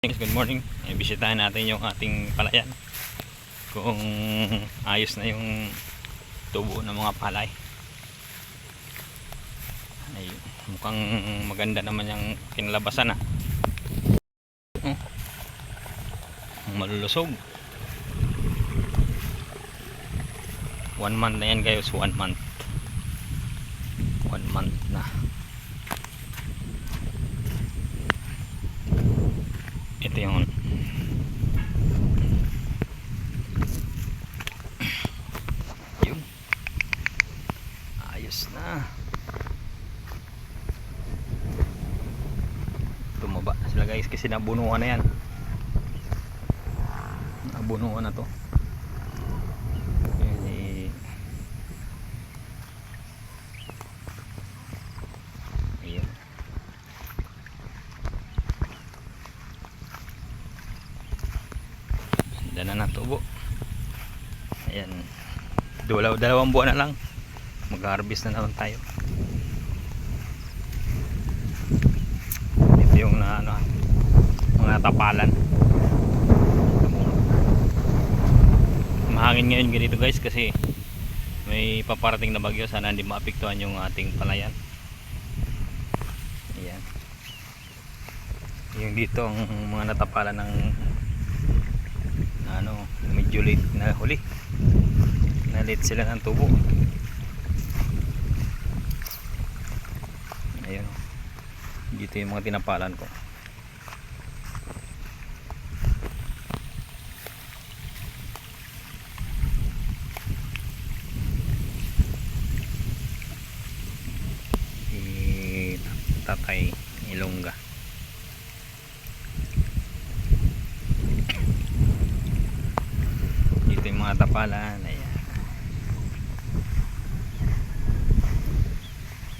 Good morning. Bisitahin natin yung ating palayan. Kung ayos na yung tubo ng mga palay. Ay, mukhang maganda naman yung kinalabasan malulusog. 1 month na yan guys. 1 month. 1 month na. Ito yung yun, ayos na, tumaba na sila guys kasi nabunuan na yan, nabunuan na to. Ayan. Ganda na natubo. Ayan, dalawang buwan na lang mag-harvest na naman tayo. Ito yung mga tapalan. Mahangin ngayon ganito guys kasi may paparating na bagyo. Sana hindi maapektuhan yung ating palayan. Ayan, yung dito ang mga natapalan ng medyo late na huli, na late sila ng tubo. Ayun, dito yung mga tinapalan ko. Tatay Ilongga. Dito yung mga tapalan. Ayan,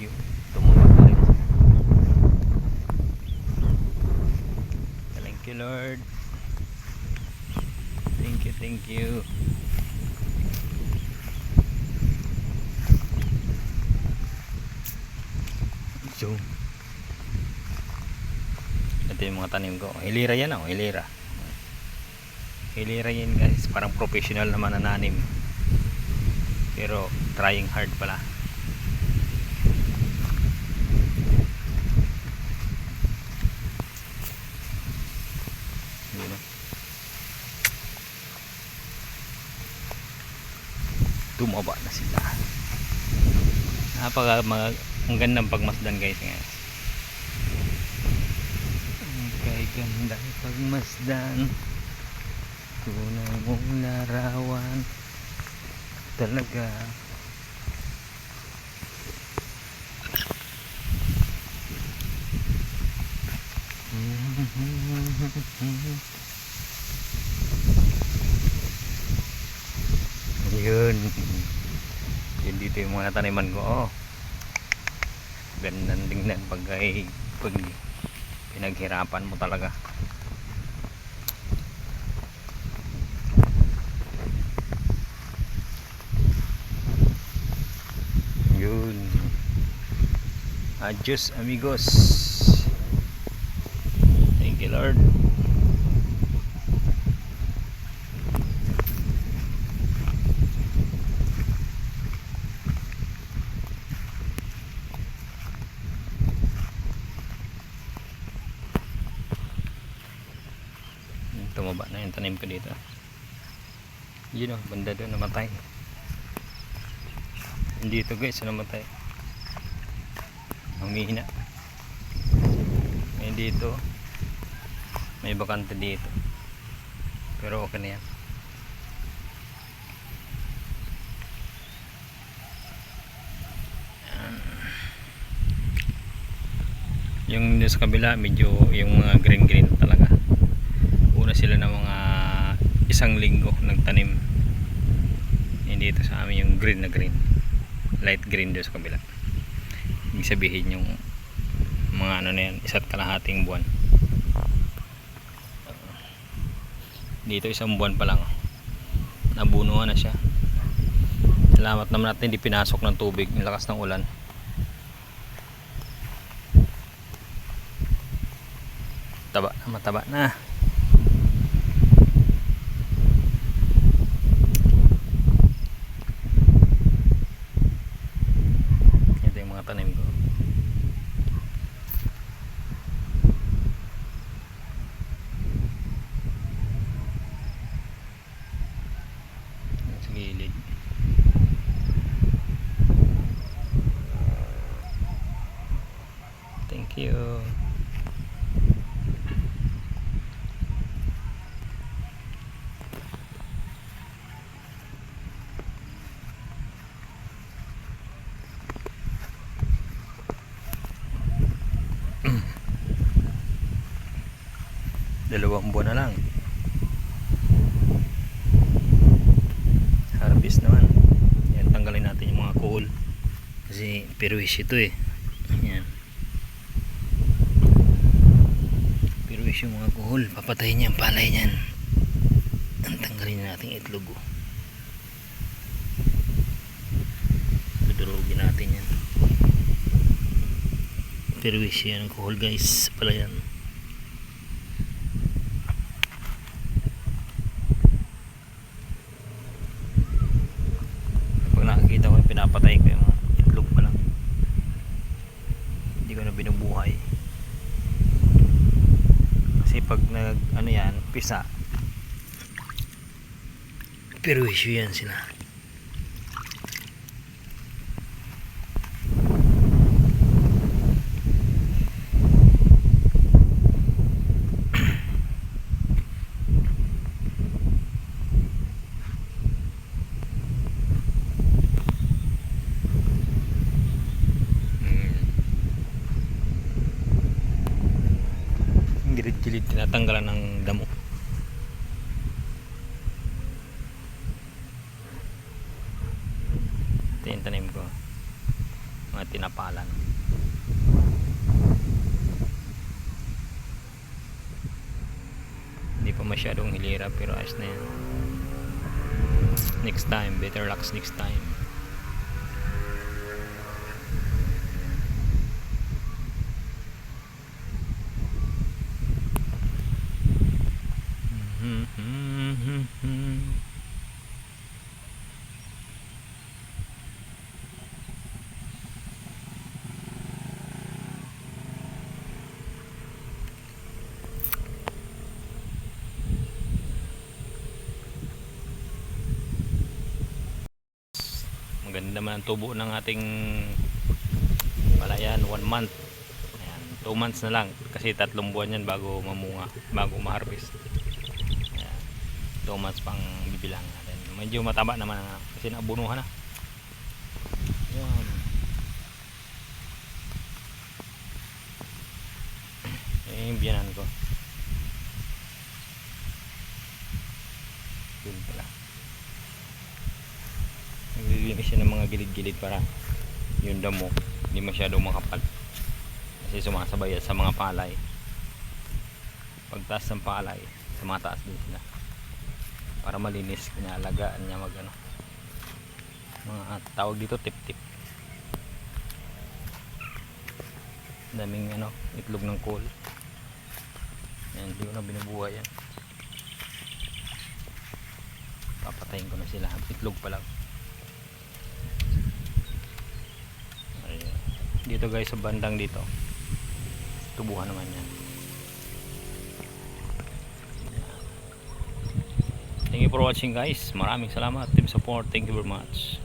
yung tumulog ulit. Thank you Lord, thank you. So ito yung mga tanim ko. Hilira yan hilira. Hilira yan guys. Parang professional naman na nanim. Pero trying hard pala. Yun, tumaba na sila. Ang gandang pagmasdan guys. Kay gandang pagmasdan, tunay mong larawan talaga. Yun dito yung mga taniman ko. Gandang tingnan pag pinaghirapan mo talaga. Yun, adios amigos. Thank you Lord. Tumaba na yung tanim ko dito. Yun banda doon namatay. Dito guys namatay, humihina. Ngayon dito may bakante dito, pero okay na yan. Yung sa kabila medyo yung mga green talaga. Una sila ng mga 1 linggo nagtanim. Hindi dito sa amin yung green na green, light green doon sa kabila. Ibig sabihin yung mga na yan, 1.5 buwan. Dito 1 buwan pa lang nabunuan na siya. Salamat naman natin hindi pinasok ng tubig, yung lakas ng ulan. Mataba na. 2 buwan na lang. Harvest naman. Yan, tanggalin natin yung mga kuhol kasi perwis ito eh. Yan, perwis yung mga kuhol, papatayin niya ang palay niyan. Ang tanggalin natin itlog, dudurugin natin yan. Perwis yan ang kuhol guys, palayan. Pag nakakita ko yung pinapatay ko yung mga itlog pa lang, hindi ko na binubuhay kasi pag nag ano yan, pisa, perwisyo yan sila. Gilid-gilid tinatanggalan ng damo. Ito yung tanim ko, mga tinapalan. Hindi pa masyadong hilira pero ayos na yan. Next time, better luck next time. Maganda naman ang tubo ng ating palayan. 1 month. Ayan, 2 months na lang kasi 3 buwan yan bago mamunga, bago ma-harvest. Ayan, 2 months pang bibilang natin. Medyo mataba naman kasi nabunuhan na. Ayan. Ayan yung biyanan ko. Yun pala. Naglilinis siya ng mga gilid-gilid para yung damo hindi masyadong makapal kasi sumasabay sa mga palay. Pagtaas ng palay, sumataas din sila para malinis. Kinaalagaan niya mag ano, mga tawag dito tip-tip. Daming ano, itlog ng coal. Yan, hindi ko na binubuhay yan. Papatayin ko na sila, itlog pa lang. Dito guys sa bandang dito tubuhan naman yan. Thank you for watching guys, maraming salamat, team support, thank you very much.